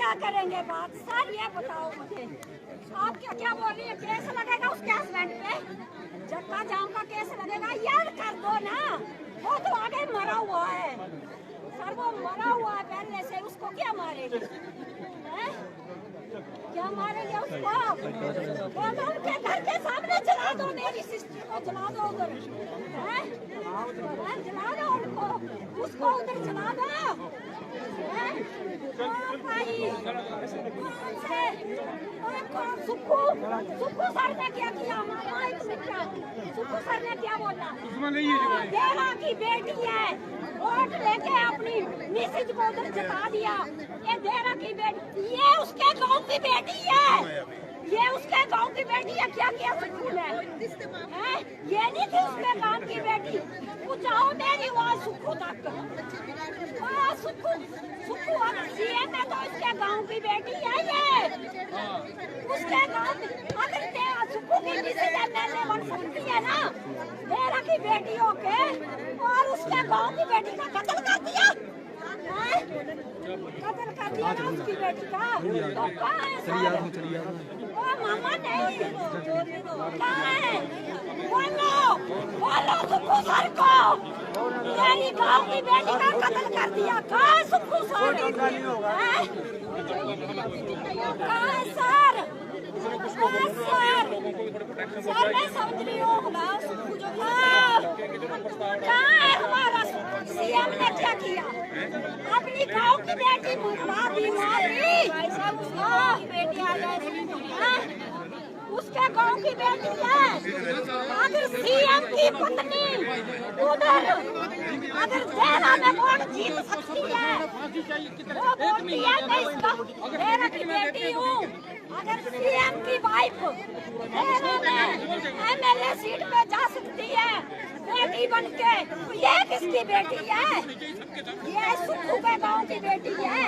क्या करेंगे बात? सर ये बताओ मुझे, आप क्या क्या बोल रही है? केस लगेगा उसके हस्बैंड पे, चक्का जाम का केस लगेगा। यार कर दो ना, वो तो आगे मरा हुआ है सर, वो मरा हुआ है पहले से, उसको क्या मारेंगे? क्या मारेंगे उसको? बोलो उनके घर के सामने जला दो, मेरी सिस्टर को जला दो उधर, जला दो उनको, उसको उधर जला दो। सुक्खू सर ने क्या किया? सुक्खू सर ने क्या बोला? देवा की बेटी है, वोट लेके अपनी मिसेज को उधर जता दिया। ये देवा की बेटी, ये उसके गांव की बेटी है, ये उसके गांव की बेटी है। क्या किया सुक्खू ने? ये नहीं थी उसके गांव की बेटी। पूछाओ मेरी आवाज सुक्खू तक। सुक्खू सीएम है तो उसके गांव की बेटी है ये, उसके गांव। अगर सुक्खू की किसी एमएलए बन सकती है ना, मेरा की बेटी होके, और उसके गांव की बेटी का कत्ल कर दिया, कत्ल कर दिया ना उसकी बेटी का। तो कहाँ है सर? मामा नहीं, कहाँ है? बोलो सुक्खू सर को, मेरी गांव की बेटी का कत्ल कर दिया। कहाँ है सुक्खू सर? कहाँ है सर? सर मैं समझ रही हूँ, कहाँ है हमारा सीएम ने क्या किया? अपनी गांव की बेटी मुकवा दी, बेटी आ जाए, उसके गांव की बेटी है। अगर सीएम की पत्नी उधर अगर देना में वोट जीत सकती है, वो बोलती है मैं इसका देना की बेटी हूँ। अगर सीएम की वाइफ देना में एमएलए सीट पे जा सकती है बेटी बन के, ये किसकी बेटी है? ये सुक्खू के गांव की बेटी है,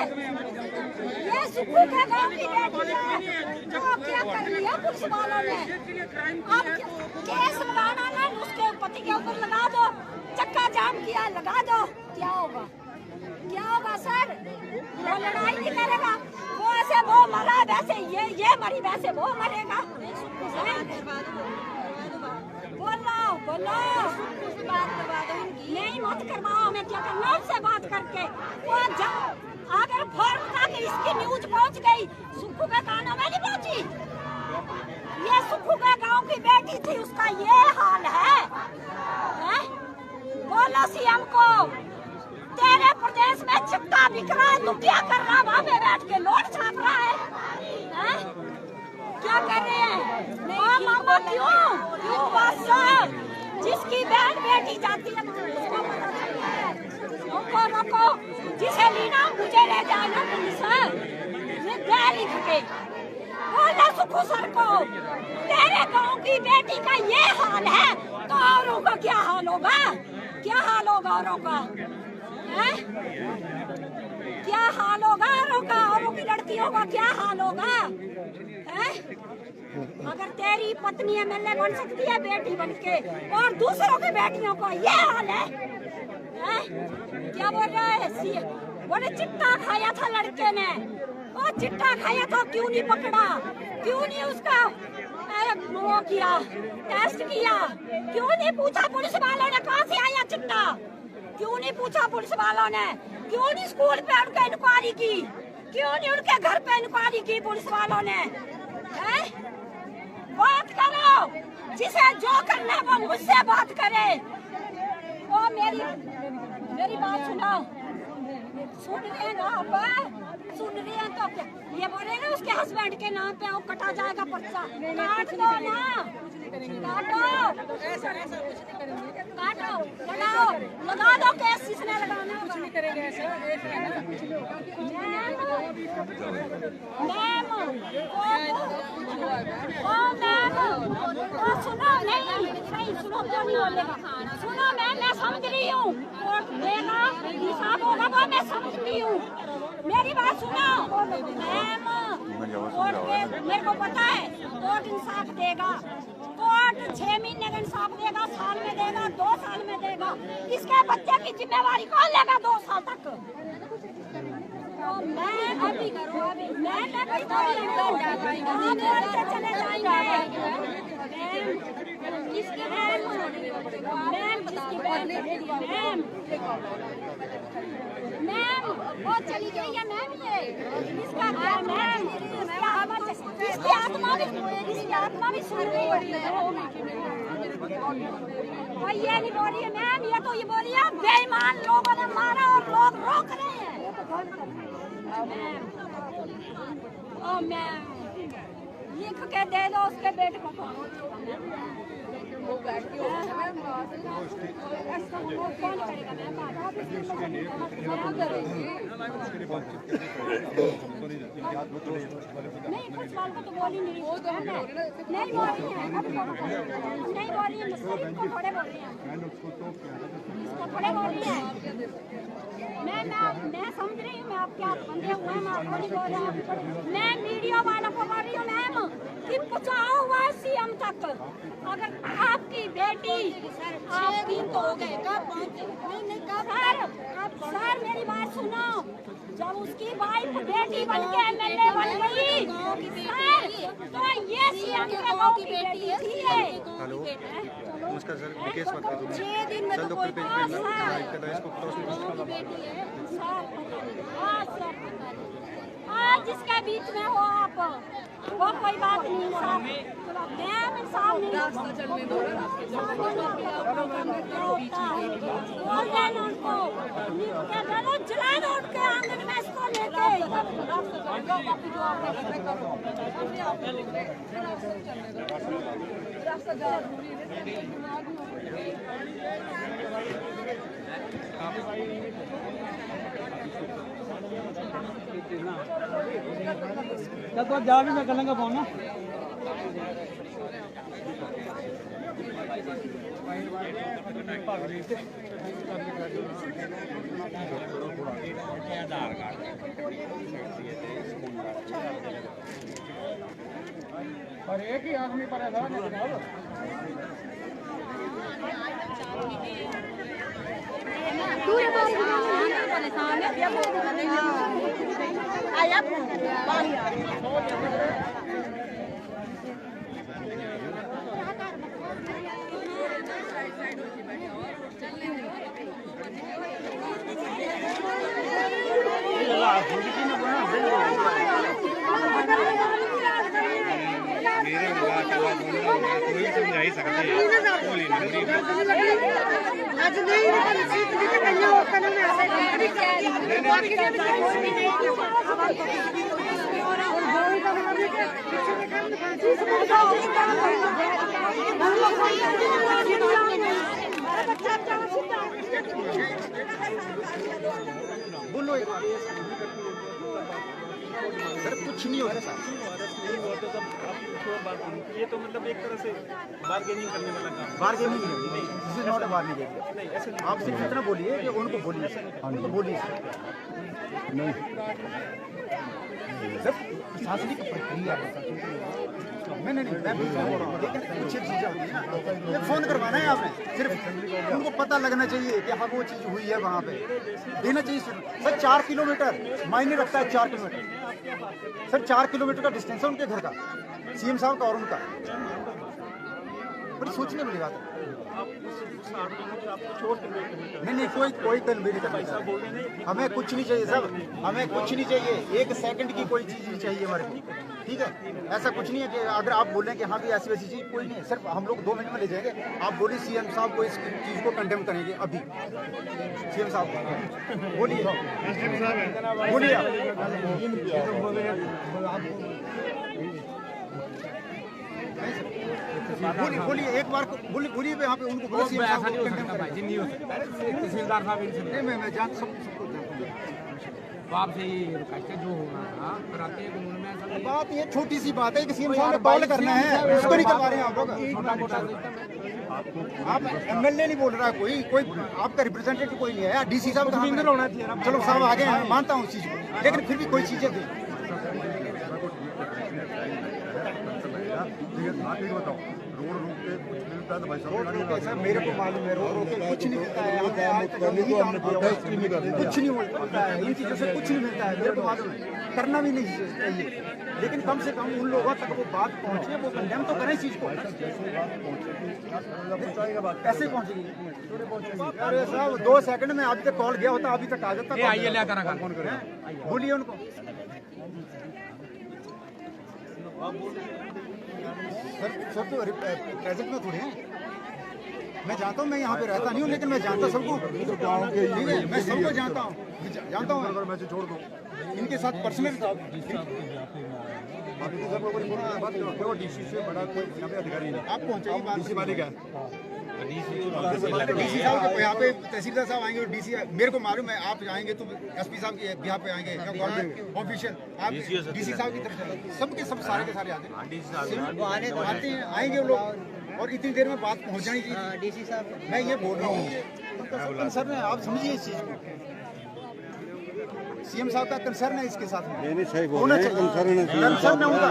ये सुक्खू के गांव की बेटी है। तो क्या कर लिया पुलिस वालों ने? अब केस लगाना ना, उसके पति के ऊपर लगा दो, चक्का जाम किया लगा दो, क्या होगा? क्या होगा सर? वो लड़ाई नहीं करेगा, वो ऐसे वो मरा वैसे ये मरी वैसे वो मरेगा। बोलो नहीं मत करवाओ, हमें क्या करना उससे बात करके। वो अगर फॉर्म तक इसकी न्यूज पहुंच गई, सुक्खू के कानों में नहीं पहुंची। ये सुक्खू के गांव की बेटी थी, उसका ये हाल है? बोलो सीएम को, तेरे प्रदेश में चिट्टा बिक रहा है, तू क्या कर रहा है? वहाँ पे बैठ के नोट छाप रहा है? क्या कर रहे हैं? मामा क्यों बस जिसकी बहन बेटी जाती है उसको पता चलता है। रोको जिसे लीना मुझे ले जाए ना पुलिस, लिख के बोला सुक्खू सर को, तेरे गांव की बेटी का ये हाल है तो औरों का क्या हाल होगा? क्या हाल होगा औरों का? क्या हाल होगा औरों का? औरों की लड़कियों का क्या हाल होगा? अगर तेरी पत्नी एमएलए बन सकती है बेटी बन के, और दूसरों की बेटियों को ये हाल है? क्या बोल रहा है? बोले चिट्टा खाया था लड़के ने, और चिट्टा खाया था, क्यों नहीं पकड़ा? क्यों नहीं उसका वो किया, टेस्ट किया? क्यों नहीं पूछा पुलिस वालों ने कहाँ से आया चिट्टा? क्यों नहीं पूछा पुलिस वालों ने? क्यों नहीं स्कूल पे उनके इंक्वायरी की? क्यों नहीं उनके घर पे इंक्वायरी की पुलिस वालों ने? बात करो, जिसे जो करना है वो मुझसे बात करे। ओ मेरी बात सुनो, सुन रहे ना आप? सुन रहे हैं तो ये बोले ना उसके हस्बैंड के नाम पे वो कटा जाएगा पर्चा, काट दो ना, काटो लगा दो केस, जिसने लगाना कुछ नहीं करेंगे ऐसा। सुनो नहीं सुनो, क्यों नहीं बोलेगा? सुनो मैं समझ रही हूँ, कोर्ट देगा हिसाब होगा, वो मैं समझ रही हूँ। मेरी बात सुनो मैम, कोर्ट के मेरे को पता है कोर्ट इंसाफ देगा। कोर्ट 6 महीने का इंसाफ देगा, साल में देगा, 2 साल में देगा। इसके बच्चे की जिम्मेवारी कौन लेगा 2 साल तक? तो मैं अभी चले जाएंगे। किसकी मैम जिसकी मैम वो चली गई है मैम, ये इसका मैम इसकी आत्मा भी सुन रही है। और ये नहीं बोल रही है मैम, ये तो ये बोली है बेईमान लोगों ने मारा और लोग रोक रहे हैं। मैम ओ मैम लिख के दे दो उसके बेटे को। कौन करेगा मैम? नहीं कुछ बाल को तो बोली नहीं बोल रही है, नहीं बोल रही है, इसको थोड़े बोल रही है, इसको थोड़े बोल रही है। मैं समझ रही हूँ, मैं आपके हाथ बंधे हुए हैं, मैं आपको नहीं बोल रही हूँ। मैं मीडिया वालों को बोल रही हूँ मैम कि पहुँचाओ हुआ सीएम तक। अगर आपकी बेटी आप 3 तो हो गए, कब पहुँचे? नहीं सर मेरी बात सुनो। जब उसकी वाइफ बेटी बन के एमएलए बन गई सर, तो ये सीएम के गाँव की बेटी है। हेलो नमस्कार सर, विकेश बात कर रहा हूं। 6 दिन में तो कोई आज जिसके बीच में हो आप वो कोई बात नहीं, इंसाफ मैम इंसाफ नहीं जला दो उनके आंगन में इसको लेके। तो जा भी मैं करेंगे फोन ना। आधार कार्ड और एक ही आदमी पर है समझा ही सकते हैं। बोलो सर कुछ नहीं हो रहा ये तो मतलब एक तरह से बार्गेनिंग करने वाला काम। बार्गेनिंग नहीं, this is not a bargaining. नहीं ऐसे आप सिर्फ इतना बोलिए कि उनको बोलिए, उनको बोलिए नहीं सर प्रशासनिक प्रक्रिया नहीं बोल रहा हूँ, लेकिन कुछ चीज़ें होती है ना, ये फोन करवाना है आपने, सिर्फ उनको पता लगना चाहिए कि हाँ वो चीज़ हुई है वहाँ पे, देना चाहिए सर। 4 किलोमीटर मायने रखता है, 4 किलोमीटर सर, 4 किलोमीटर का डिस्टेंस है उनके घर का, सीएम साहब का और उनका। बड़ी सोचने वाली बात है। नहीं कोई कन्वे नहीं करना, हमें कुछ नहीं चाहिए सब, हमें कुछ नहीं चाहिए, 1 सेकंड की कोई चीज़ नहीं चाहिए हमारे को, ठीक है। ऐसा कुछ नहीं है कि अगर आप बोलें कि हाँ भी ऐसी वैसी चीज़ कोई नहीं है, सिर्फ हम लोग 2 मिनट में ले जाएंगे। आप बोलिए सीएम साहब को इस चीज़ को कंडेम करेंगे अभी, सीएम साहब बोलिए बोलिए एक बार बोलिए यहाँ पे उनको बोलिए सीएम साहब को कंडेम करेंगे। तहसीलदार साहब नहीं मैं जान सबको तो आपसे ये रिक्वेस्ट है, जो होना था कराते हैं कानून में। बात ये छोटी सी बात है कि सीएम साहब ने कॉल करना है, उसको नहीं करवा रहे हैं आप लोग। आप एमएलए नहीं बोल रहा है कोई आपका रिप्रेजेंटेटिव कोई नहीं है, डीसी साहब कहाँ होना चाहिए। चलो साहब आगे हैं, मानता हूँ उस चीज़ को, लेकिन फिर भी कोई चीज़ें थी। सर मेरे को मालूम है, रोड रोके कुछ नहीं मिलता है, कुछ नहीं मिलता है, इन चीज़ों से कुछ नहीं मिलता है, मेरे को मालूम है। करना भी नहीं चाहिए, लेकिन कम से कम उन लोगों तक वो बात पहुंचे, वो कंडेम तो करें इस चीज को। कैसे पहुंचेगी? अरे साहब 2 सेकंड में अभी तक कॉल गया होता, अभी तक आ जाता। आइए ले करा फोन करें, बोलिए उनको। सर तो प्रेजेंट में थोड़ी है, मैं जानता हूँ, मैं यहाँ पे रहता नहीं हूँ, लेकिन मैं जानता सबको, ठीक है, मैं सबको जानता हूँ, अगर मैं छोड़ दूँ इनके साथ पर्सनल। डीसी से बड़ा कोई यहाँ पे अधिकारी नहीं, आप पहुँचे डीसी मालिक है, डीसी साहब यहाँ पे तहसीलदार साहब आएंगे और डीसी मेरे को मालूम है, आप आएंगे तो एसपी साहब के यहाँ पे आएंगे, ऑफिशियल आप डीसी साहब की तरफ सबके सब सारे के सारे आते हैं, आएंगे वो लोग, और इतनी देर में बात पहुँच जानी चाहिए। डीसी साहब मैं ये बोल रहा हूँ कंसर्न है, आप समझिए इस चीज़ को, सीएम साहब का कंसर्न है इसके साथ में, होना चाहिए कंसर्न होगा,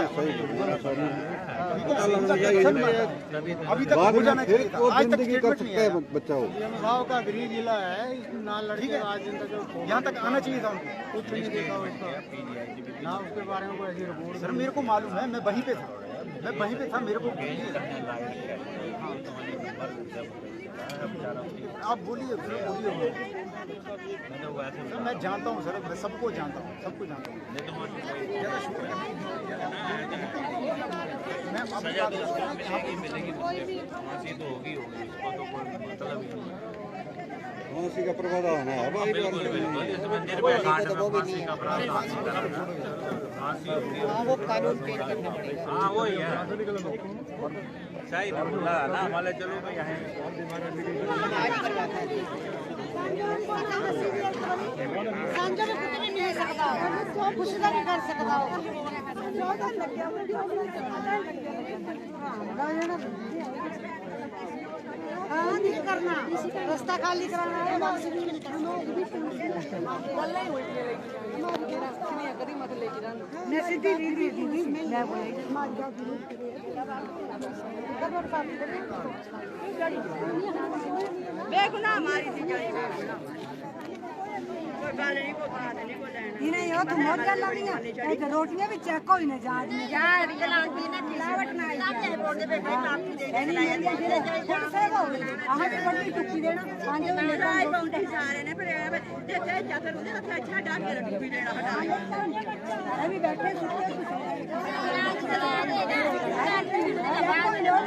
अभी तक हो जाना चाहिए, आज तक स्टेटमेंट नहीं है। बच्चा हो गाँव का गृह जिला है, ना लड़के यहाँ तक आना चाहिए था उनको, कुछ नहीं देखा उसका, ना उसके बारे में कोई ऐसी रिपोर्ट। सर मेरे को मालूम है, मैं वहीं पे था, मेरे को आप बोलिए सर, मैं जानता हूँ सर, मैं सबको जानता हूँ, मैं फांसी का प्रावधान है, वो कानून पेश करना पड़ेगा। हाँ वही है सही ना वाले चलो संजय कुछ भी नहीं सकता, कुछ नहीं कर सकता। हाँ नहीं करना, रास्ता खाली कराना है, मैं सीधी दीदी बेगुनाह हमारी थी नहीं हो तुम बहुत गल नहीं है, रोटियां भी चेक होई ने जा यार गलांती ने मिलावट ना आई है, बोलते बेटे माफी दे दे खुद से हो आह भी बड़ी टुक्की देना पांच मिनट आई पौंडे सारे ने फिर देखे जा फिर उधर अच्छा डाल के टुक्की देना हटा अभी बैठे सुते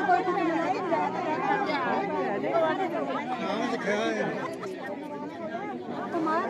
कोई टुक्की नहीं तुम्हारा